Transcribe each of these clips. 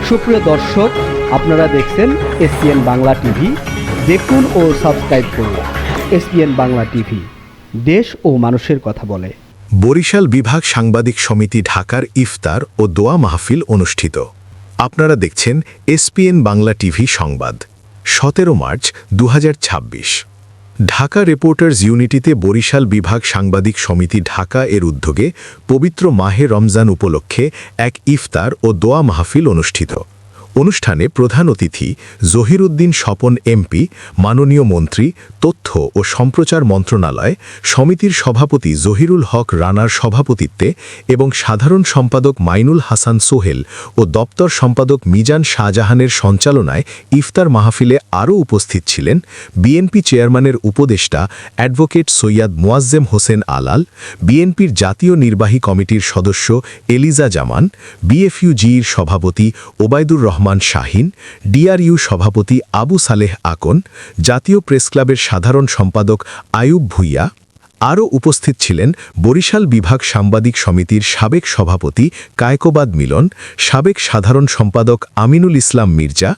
সুপ্রিয় দর্শক, আপনারা দেখছেন এসপিএন বাংলা টিভি। দেখুন ও সাবস্ক্রাইব করুন এসপিএন বাংলা টিভি, দেশ ও মানুষের কথা বলে। বরিশাল বিভাগ সাংবাদিক সমিতি ঢাকার ইফতার ও দোয়া মাহফিল অনুষ্ঠিত। আপনারা দেখছেন এসপিএন বাংলা টিভি সংবাদ। 17 মার্চ 2026। ঢাকা রিপোর্টার্স ইউনিটিতে বরিশাল বিভাগ সাংবাদিক সমিতি ঢাকা এর উদ্যোগে পবিত্র মাহে রমজান উপলক্ষে এক ইফতার ও দোয়া মাহফিল অনুষ্ঠিত। অনুষ্ঠানে প্রধান অতিথি জহিরুদ্দিন স্বপন এমপি, মাননীয় মন্ত্রী, তথ্য ও সম্প্রচার মন্ত্রণালয়, সমিতির সভাপতি জহিরুল হক রানার সভাপতিত্বে এবং সাধারণ সম্পাদক মাইনুল হাসান সোহেল ও দপ্তর সম্পাদক মিজান শাহজাহানের সঞ্চালনায় ইফতার মাহফিলে আরও উপস্থিত ছিলেন বিএনপি চেয়ারম্যানের উপদেষ্টা অ্যাডভোকেট সৈয়দ মোয়াজ্জেম হোসেন আলাল, বিএনপির জাতীয় নির্বাহী কমিটির সদস্য এলিজা জামান, বিএফইউজির সভাপতি ওবায়দুর রহমান শাহিন, ডিআরইউ সভাপতি আবু সালেহ আকন, জাতীয় প্রেসক্লাবের সাধারণ সম্পাদক আয়ুব ভুইয়া। আরও উপস্থিত ছিলেন বরিশাল বিভাগ সাংবাদিক সমিতির সাবেক সভাপতি কায়কোবাদ মিলন, সাবেক সাধারণ সম্পাদক আমিনুল ইসলাম মির্জা,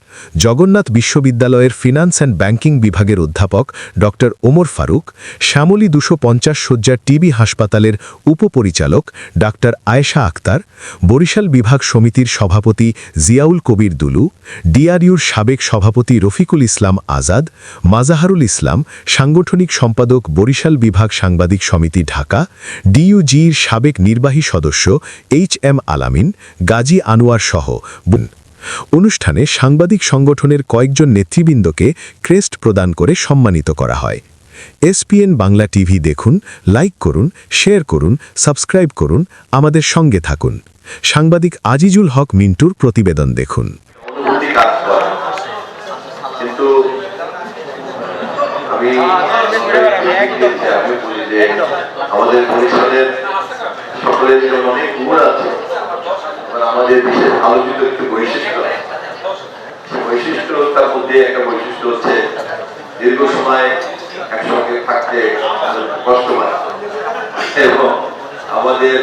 জগন্নাথ বিশ্ববিদ্যালয়ের ফিনান্স অ্যান্ড ব্যাংকিং বিভাগের অধ্যাপক ড ওমর ফারুক, শ্যামলী 250 শয্যার টিবি হাসপাতালের উপপরিচালক ডাক্তার আয়েশা আক্তার, বরিশাল বিভাগ সমিতির সভাপতি জিয়াউল কবির দুলু, ডিআরইউর সাবেক সভাপতি রফিকুল ইসলাম আজাদ, মাজাহারুল ইসলাম, সাংগঠনিক সম্পাদক বরিশাল বিভাগ সাংবাদিক সমিতি ঢাকা, ডিইউজির সাবেক নির্বাহী সদস্য এইচ.এম. আলামিন, গাজী আনোয়ার সহ অনুষ্ঠানে সাংবাদিক সংগঠনের কয়েকজন নেতৃবৃন্দকে ক্রেস্ট প্রদান করে সম্মানিত করা হয়। এসপিএন বাংলা টিভি দেখুন, লাইক করুন, শেয়ার করুন, সাবস্ক্রাইব করুন, আমাদের সঙ্গে থাকুন। সাংবাদিক আজিজুল হক মিন্টুর প্রতিবেদন দেখুন। আমাদের বরিশালের সকলের জন্য অনেক গুণ আছে, আমাদের দেশের আলোচিত একটি বৈশিষ্ট্য। বৈশিষ্ট্যতার মধ্যে একটা বৈশিষ্ট্য হচ্ছে দীর্ঘ সময় একসঙ্গে থাকতে কষ্ট হয় এবং আমাদের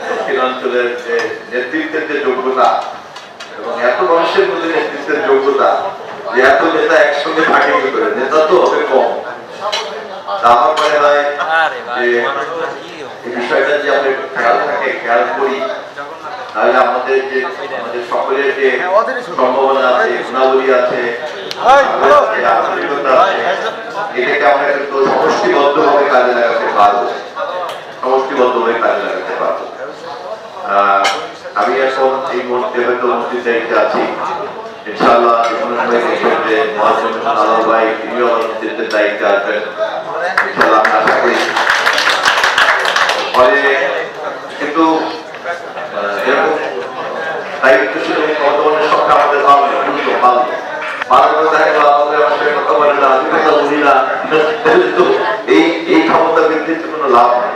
দক্ষিণাঞ্চলের যে নেতৃত্বের যে যোগ্যতা এবং এত মানুষের মধ্যে নেতৃত্বের যোগ্যতা, যে এত নেতা একসঙ্গে থাকে কি করে, নেতা তো হবে কম। আমার মনে হয় যে এই বিষয়টা যে আমরা খেয়াল করি, তাহলে আমাদের যে আমাদের সকলের যে সম্ভাবনা আছে, গুণাবলী আছে, আন্তরিকতা আছে, এটাকে আমরা কিন্তু সমষ্টিবদ্ধভাবে কাজে লাগাতে পারবো, সমষ্টিবদ্ধভাবে কাজে লাগাতে পারবো। আমি এখন এই মুহূর্তে হয়তো মন্ত্রীর দায়িত্বে আছি, ইনশাআল্লাহ বিভিন্ন সময় দেখবেন যে মহাজন আলাল ভাই তিনিও আমার নেতৃত্বের দায়িত্বে আসবেন, ইনশাআল্লাহ আমি আশা করি। ফলে কিন্তু এরকম দায়িত্বশীল এবং বর্তমানের সংখ্যা আমাদের পালবে দেখা গেল আমাদের আমার সাথে কথা বলে না, আমি কথা বলি না, তো এই ক্ষমতা বৃদ্ধির কোনো লাভ নেই।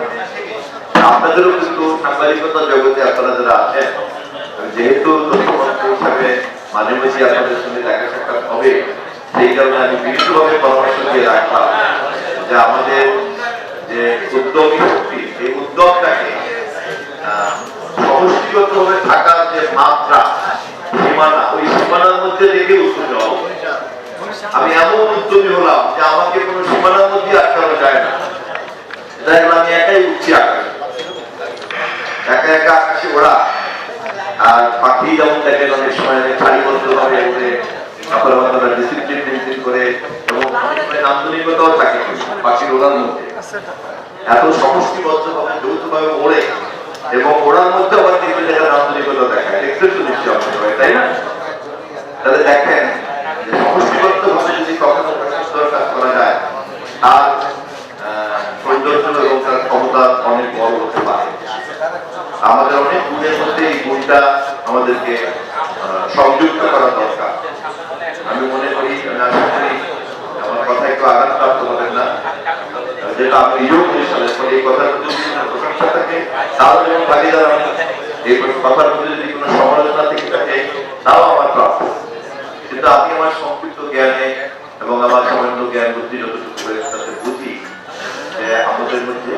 আপনাদেরও কিন্তু সাংবাদিকতার জগতে আপনারা যারা আছেন, যেহেতু তথ্যমন্ত্রী হিসাবে মাঝে মাঝে আপনাদের সঙ্গে দেখা সাক্ষাৎ হবে, সেই কারণে আমি বিশেষভাবে পরামর্শ দিয়ে রাখলাম যে আমাদের যে উদ্যোগী শক্তি, এই উদ্যোগটাকে সমষ্টিগতভাবে থাকার যে মাত্রা, সীমানা, ওই সীমানার মধ্যে রেখে উদ্যোগ নেওয়া হবে। আমি এমন উদ্যোগী হলাম যে আমাকে কোনো সীমানার মধ্যে আটকানো যায় না, তাই আমি একাই উঠছি আকাশে, একা একা আকাশে ওড়া। আর পাখি যেমন দেখেন অনেক সময় সারিবদ্ধভাবে উড়ে, আপনারা ডিসিপ্লিন মেনটেন করে এবং নান্দনিকতাও থাকে পাখির ওড়ার মধ্যে, এত সমষ্টিবদ্ধভাবে যৌথভাবে ওড়ে এবং ওড়ার মধ্যে আবার দেখতে দেখা নান্দনিকতা দেখায়, দেখতে তো নিশ্চয় আপনি হয়, তাই না? তাহলে দেখেন যে সমষ্টিবদ্ধভাবে যদি কখনো সুন্দর কাজ করা যায়, তার সৌন্দর্য এবং তার ক্ষমতা অনেক বড় হতে পারে। আমাদের অনেক গুণের মধ্যে এই গুণটা আমাদেরকে সংযুক্ত করা দরকার। আমি মনে করি, আশা করি আমার কথা একটু আঘাতপ্রাপ্ত হবেন না, যেটা আমি নিজেও বরিশালে, এই কথার প্রতি প্রশংসা থাকে তাও যেমন ভাগিদার, এই কথার প্রতি যদি কোনো সমালোচনা থেকে থাকে তাও আমার প্রাপ্য। কিন্তু আমি আমার সংক্ষিপ্ত জ্ঞানে এবং আমার সামান্য জ্ঞান বুদ্ধি যতটুকু সাথে বুঝি যে আমাদের মধ্যে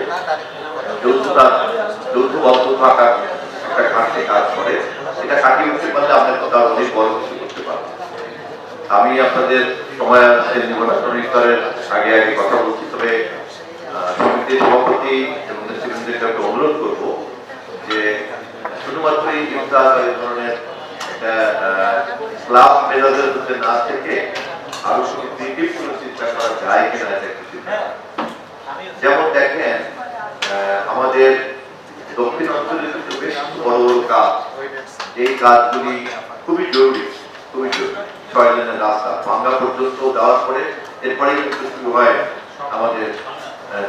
যৌথবদ্ধ থাকার একটা ঘাটতি কাজ করে, এটা কাটিয়ে উঠতে পারলে আমরা কিন্তু আরো অনেক বড় কিছু করতে পারবো। আমি আপনাদের সময় আসতে নিব না, কারণ ইফতারের আগে আগে কথা বলছি। তবে সমিতির সভাপতি এবং নেতৃবৃন্দকে একটা অনুরোধ করবো যে শুধুমাত্র এই ইফতার এই ধরনের একটা ক্লাব মেজাজের মধ্যে না থেকে আরো ক্রিয়েটিভ কোনো চিন্তা করা যায় কিনা এটা একটু চিন্তা। যেমন দেখেন আমাদের দক্ষিণ অঞ্চলে কিন্তু বেশ বড় বড় কাজ, এই কাজগুলি খুবই জরুরি, খুবই জরুরি। 6 লেনের রাস্তা ভাঙ্গা পর্যন্ত দেওয়ার পরে এরপরেই কিন্তু শুরু হয় আমাদের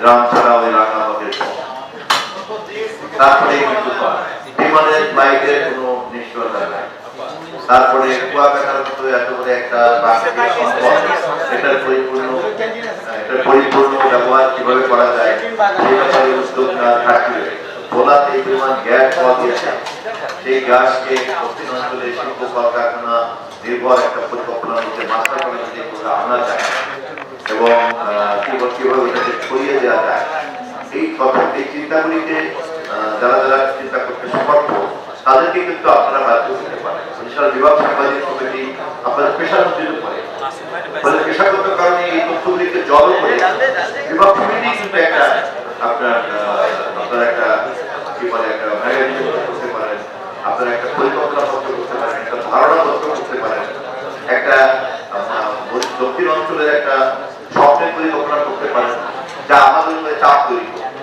গ্রাম ছাড়া ওই এলাকা আমাদের, তারপরে কিন্তু বিমানের ফ্লাইটের কোনো নিশ্চয়তা নাই। তারপরে কুয়াকাটার মতো এত বড় একটা এটার পরিপূর্ণ ব্যবহার কিভাবে করা যায় সেই ব্যাপারে উদ্যোগ না থাকলে ভোলাতে এই পরিমাণ গ্যাস পাওয়া গিয়েছে, সেই গ্যাসকে দক্ষিণ অঞ্চলে শিল্প কলকারখানা নির্ভর একটা পরিকল্পনার মধ্যে মাস্টার কমিটিতে আনা যায় এবং কিভাবে ওটাকে ছড়িয়ে দেওয়া যায়, এই কথা এই চিন্তাগুলিতে যারা যারা চিন্তা করতে সমর্থ তাদেরকে কিন্তু আপনারা বাধ্য করতে পারেন। বরিশাল বিভাগ সাংবাদিক সমিতি আপনাদের পেশার মধ্যে পড়ে, ফলে পেশাগত কারণে এই তথ্যগুলিকে জড়ো করে বিভাগ সমিতি কিন্তু একটা আপনার একটা কি বলে একটা ম্যাগাজিন করতে পারেন, আপনারা একটা পরিকল্পনা পত্র করতে পারেন, একটা ধারণা পত্র করতে পারেন, একটা দক্ষিণ অঞ্চলের একটা স্বপ্নের পরিকল্পনা করতে পারেন, যা আমাদের উপরে চাপ তৈরি করবে।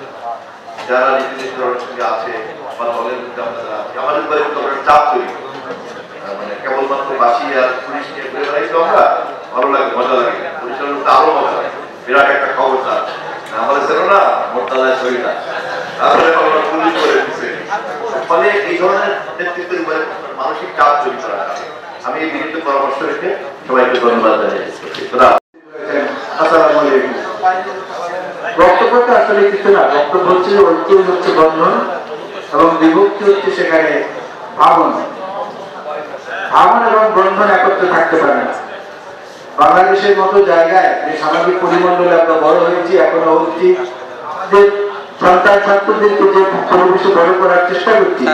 যারা নীতি নির্ধারণের সঙ্গে আছে বা দলের মধ্যে আপনারা আমাদের উপরে চাপ তৈরি করবে, মানে কেবলমাত্র বাসি আর পুলিশ নিয়ে ঘুরে বেড়াই তো আমরা ভালো লাগে, মজা লাগে, পরিচালনা করতে আরো মজা লাগে। বিরাট একটা খবর না আমাদের ছিল না মোরতালায় শহীদা, তারপরে আমরা পুলিশ করে দিচ্ছে, ফলে এই ধরনের নেতৃত্বের উপরে মানসিক চাপ তৈরি করা। আমি এই বিনীত পরামর্শ রেখে সবাইকে ধন্যবাদ জানিয়েছি। আসসালামু আলাইকুম। বক্তব্যটা আসলে কিছু না, বক্তব্য হচ্ছে ঐক্য হচ্ছে বন্ধন এবং বিভক্তি হচ্ছে সেখানে ভাবন। ভাবন এবং বন্ধন একত্রে থাকতে পারে না। বাংলাদেশের মতো জায়গায় যে সামাজিক পরিমণ্ডলে আমরা বড় হয়েছি, এখনো হচ্ছি, যে সন্তান ছাত্রদেরকে যে পরিবেশে বড় করার চেষ্টা করছি,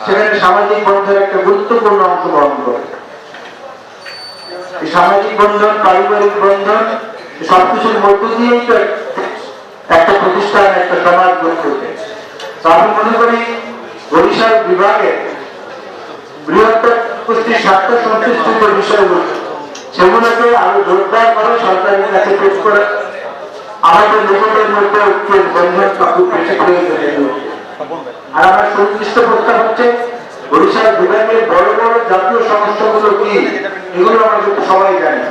সেখানে সামাজিক বন্ধন একটা গুরুত্বপূর্ণ অংশ বহন করে। এই সামাজিক বন্ধন, পারিবারিক বন্ধন সবকিছুর মধ্য দিয়েই তো একটা প্রতিষ্ঠান, একটা সমাজ গড়ে ওঠে। তো আমি মনে করি বরিশাল বিভাগের বৃহত্তর উপস্থিত স্বার্থ সংশ্লিষ্ট বিষয়গুলো সেগুলোকে আরো জোরদার করে সরকারের কাছে পেশ করে আমাদের নিজেদের মধ্যে ঐক্যের বন্ধন খুব বেশি প্রয়োজন। আর আমার সুনির্দিষ্ট প্রস্তাব হচ্ছে বরিশাল বিভাগের বড় বড় জাতীয় সমস্যাগুলো কি, এগুলো আমরা কিন্তু সবাই জানি।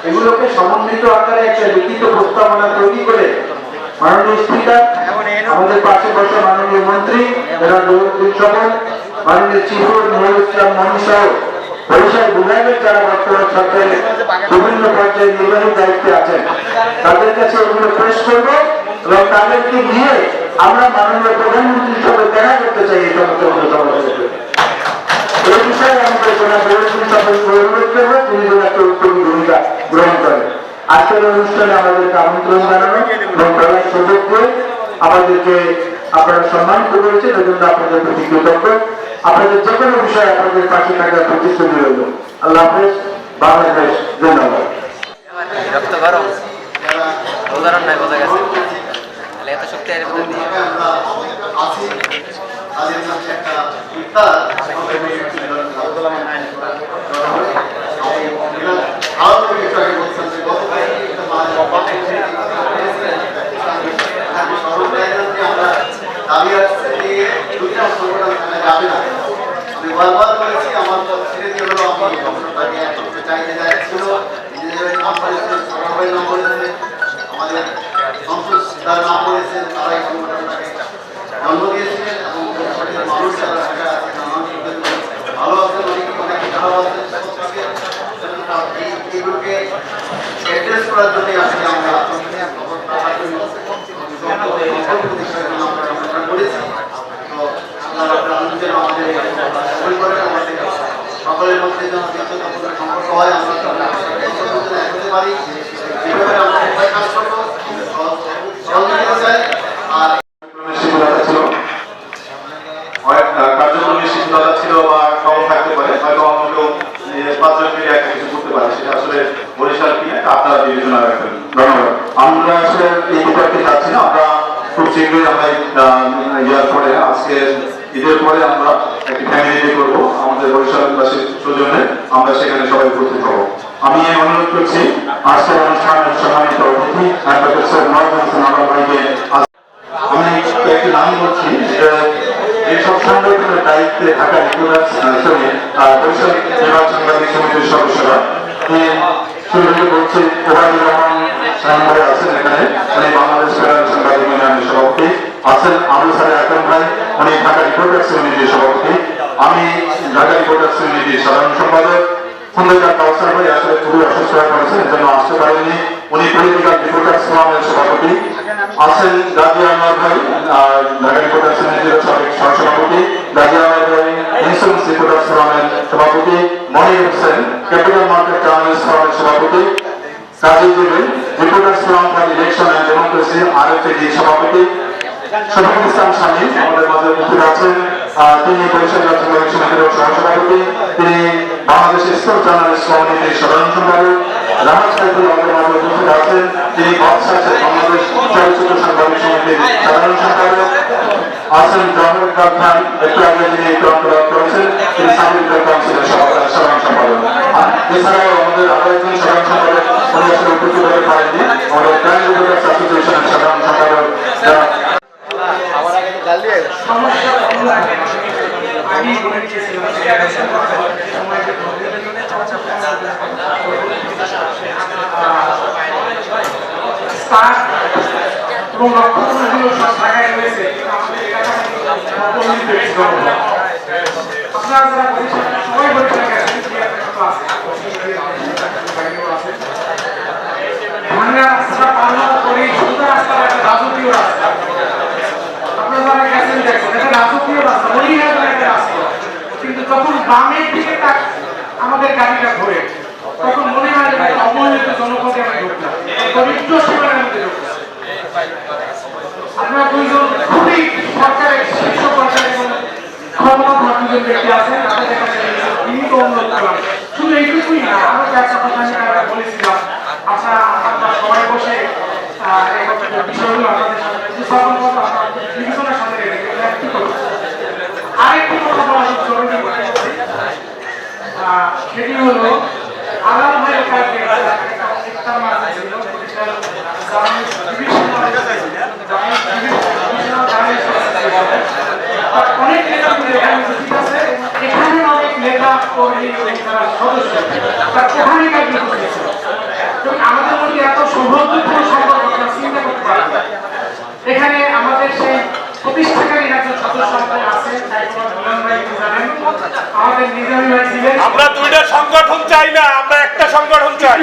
এগুলোকে সমন্বিত আকারে একটা লিখিত প্রস্তাবনা তৈরি করে মাননীয় স্পিকার, আমাদের পাশে বসে মাননীয় মন্ত্রী মাননীয় চিফ নুরুল ইসলাম মনীষাও বরিশাল বিভাগের যারা বর্তমান সরকারের বিভিন্ন পর্যায়ে নির্বাহী দায়িত্বে আছেন তাদের কাছে এগুলো পেশ করব এবং তাদেরকে নিয়ে আমরা মাননীয় প্রধানমন্ত্রীর সঙ্গে দেখা করতে চাই এই সমস্ত এই বিষয়ে আমাদের অনুরোধ করবো তিনি যেন একটা উত্তম ভূমিকা গ্রহণ করেন। আজকের অনুষ্ঠানে আমাদেরকে আমন্ত্রণ জানানো এবং বলার সুযোগ করে আমাদেরকে আপনারা সম্মান করেছেন, এজন্য আপনাদের প্রতি কৃতজ্ঞ। আপনাদের যে কোনো বিষয়ে আপনাদের পাশে থাকার প্রতিশ্রুতি রইল। আল্লাহ হাফেজ, বাংলাদেশ জিন্দাবাদ। রক্ত গরম উদাহরণ নাই, বোঝা গেছে এত শক্তি এর ভিতর দিয়ে আমি বারবার বলেছি আমার ছেড়ে দিয়ে হলো আমি চাইতে যাচ্ছিল নাম করেছে আমাদের সংসদ তার নাম করেছেন, তারাই সংগঠনটাকে জন্ম দিয়েছিলেন এবং মানুষ ভালো আছেন, অনেকে খারাপ আছেন, এইগুলোকে অ্যাড্রেস করার জন্যই আসলে আমরা করেছি। তো আমাদের পরিবারের আমাদের সকলের মধ্যে যেন ব্যক্তিগত সম্পর্ক হয়, আমরা এগোতে পারি, যেভাবে আমরা সবাই কাজ করবো সহযোগিতা চাই। আর কার্যক্রমের শিথিলতা ছিল বা কম থাকতে পরে আমরা একটি ফ্যামিলি ডে করবো আমাদের বরিশালবাসীর সৌজন্যে, আমরা সেখানে সবাই উপস্থিত হব। আমি অনুরোধ করছি আজকের অনুষ্ঠানের সম্মানিত অতিথি অ্যাডভোকেট স্যার নওয়াজ হোসেন আলম ভাইকে। আমি একটি নাম বলছি এইসব সংগঠনের দায়িত্বে থাকা বরিশাল বিভাগ সাংবাদিক সমিতির সদস্যরা শুরু করছি ওবায়দুর রহমান ভাই আছেন এখানে, উনি বাংলাদেশ ফেডারেল সাংবাদিক ইউনিয়নের সভাপতি আছেন, আবু সালে আকরাম ভাই উনি ঢাকা রিপোর্টার্স ইউনিটির সভাপতি, আমি ঢাকা রিপোর্টার্স ইউনিটির সাধারণ সম্পাদক। খন্দকার কাউসার ভাই আসলে খুবই অসুস্থ হয়ে পড়েছেন, এর জন্য আসতে পারেননি, উনি পলিটিক্যাল রিপোর্টার্স ফোরামের সভাপতি আছেন। গাজী আনোয়ার ভাই ঢাকা রিপোর্টার্স ইউনিটির সাবেক সহসভাপতি, গাজী আনোয়ার ভাই ইন্স্যুরেন্স রিপোর্টার্স ফোরামের সভাপতি, Monir Hossain capital market journalist ফোরামের সভাপতি, Kazi Jubel reporters forum for election and democracy RFED সভাপতি, শফিকুল ইসলাম শামীম আমাদের মাঝে উপস্থিত আছেন, তিনি বরিশাল জাতীয় সমিতির সহসভাপতি, তিনি বাংলাদেশ স্পোর্টস জার্নালিস্ট কমিটির সাধারণ সম্পাদক, রাহাত সাইফুল আমাদের মাঝে উপস্থিত আছেন, তিনি বাংলাদেশ চলচ্চিত্র সাংবাদিক সমিতির সাধারণ সম্পাদক আছেন। জহরুল খান একটু আগে তিনি ক্রান্তলাভ করেছেন, তিনি সাংবাদিক কাউন্সিলের সাধারণ সম্পাদক। এছাড়াও আমাদের আরো একজন সাধারণ সম্পাদক উনি আসলে উপস্থিত হতে পারেননি, আমাদের ক্রাইম রিপোর্টার্স অ্যাসোসিয়েশনের সাধারণ সম্পাদক যারা এবং লক্ষ্যগুলো সব জায়গায় রয়েছে। আপনারা যারা সবাই বরিশালে গেছেন, ভাঙ্গা রাস্তা পার করে সোজা রাস্তা একটা রাজকীয় রাস্তা, আপনারা যারা গেছেন দেখছেন এটা রাজকীয় রাস্তা, মরিহাটের একটা রাস্তা, কিন্তু যখন বামের দিকে আমাদের গাড়িটা ঘোরে তখন মনে হয় যে অবহেলিত জনপদে আমরা ঢুকলাম, দরিদ্র সীমানার মধ্যে ঢুকলাম। আপনারা দুইজন খুবই সরকারের শীর্ষ পর্যায়ে এবং ক্ষমতাধর দুজন ব্যক্তি আছেন, তাদের কাছে বিনীত অনুরোধ করলাম শুধু এইটুকুই না, আরো একটা কথা আমি বলেছিলাম, আপনারা সবাই বসে বিষয়গুলো আপনাদের সাথে উপস্থাপন করবো, আপনার বিবেচনার সাথে একটু করবো। আরেকটি কথা বলা খুব জরুরি, সেটি হলো আলাল ভাইয়ের কাছে একটা মাস ছিল অনেক নেতা ঠিক আছে, এখানে অনেক নেতা কর্মী যারা সদস্য তার কোহানিকা আমাদের মধ্যে এত সৌহার্দ্যপূর্ণ সম্পর্ক চিন্তা করতে পারে। এখানে আমাদের সেই প্রতিষ্ঠাকারী একজন সদস্য আছে, আমাদের নিজামী ভাই ছিলেন। আমরা দুইটা সংগঠন চাই না, আমরা একটা সংগঠন চাই।